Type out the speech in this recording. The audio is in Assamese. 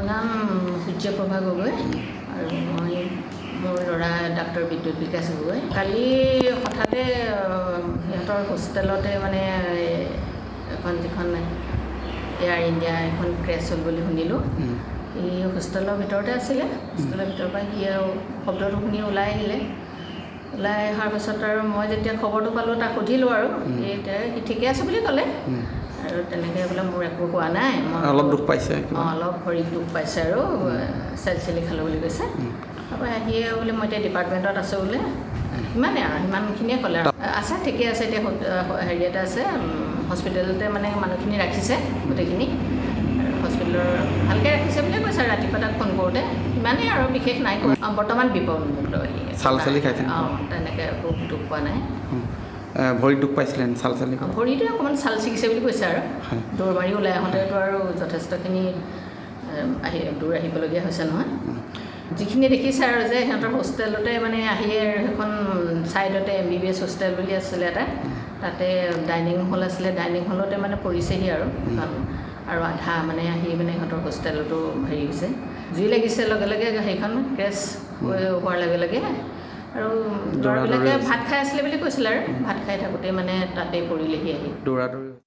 নাম সূৰ্যপ্ৰভা গগৈ আৰু মই মোৰ ল'ৰা ডাক্তৰ বিদ্যুৎ বিকাশ গগৈ। কালি হঠাতে সিহঁতৰ হোষ্টেলতে মানে এখন যিখন এয়াৰ ইণ্ডিয়া এখন ক্ৰেছ হ'ল বুলি শুনিলোঁ। এই হোষ্টেলৰ ভিতৰতে আছিলে, হোষ্টেলৰ ভিতৰৰ পৰা সি আৰু শব্দটো শুনি ওলাই আহিলে। ওলাই অহাৰ পাছত আৰু মই যেতিয়া খবৰটো পালোঁ তাক সুধিলোঁ আৰু সি ঠিকে আছে বুলি ক'লে। আৰু তেনেকৈ বোলে মোৰ একো হোৱা নাই, অলপ দুখ পাইছে, অলপ ভৰিত দুখ পাইছে আৰু চেলি খালোঁ বুলি কৈছে। তাৰপৰা আহিয়ে বোলে মই এতিয়া ডিপাৰ্টমেণ্টত আছোঁ বোলে, সিমানেই আৰু সিমানখিনিয়ে ক'লে আৰু আছে ঠিকে আছে। এতিয়া হেৰি এটা আছে হস্পিটেলতে মানে মানুহখিনি ৰাখিছে গোটেইখিনি, হস্পিটেলৰ ভালকৈ ৰাখিছে বুলিয়ে কৈছে। ৰাতিপুৱা তাক ফোন কৰোঁতে ইমানেই আৰু বিশেষ নাই কোৱা। বৰ্তমান বিপদমুক্ত চাল চালি খাইছে, তেনেকৈ একো দুখ পোৱা নাই। ভৰিত দুখ পাইছিলে চাল চালি? ভৰিটো অকণমান চাল ছিগিছে বুলি কৈছে আৰু দৌৰ মাৰি ওলাই আহোঁতেতো আৰু যথেষ্টখিনি দৌৰ আহিবলগীয়া হৈছে নহয়। যিখিনি দেখিছে আৰু যে সিহঁতৰ হোষ্টেলতে মানে আহিয়ে সেইখন ছাইডতে MBBS হোষ্টেল বুলি আছিলে এটা, তাতে ডাইনিং হল আছিলে, ডাইনিং হলতে মানে পৰিছেহি আৰু আৰু আধা মানে আহি মানে সিহঁতৰ হোষ্টেলতো হেৰি হৈছে, জুই লাগিছে লগে লগে সেইখন ক্ৰেছ হোৱাৰ লগে লগে। আৰু ল'ৰাবিলাকে ভাত খাই আছিলে বুলি কৈছিলে আৰু ভাত খাই থাকোঁতে মানে তাতেই পৰিলেহি আহি।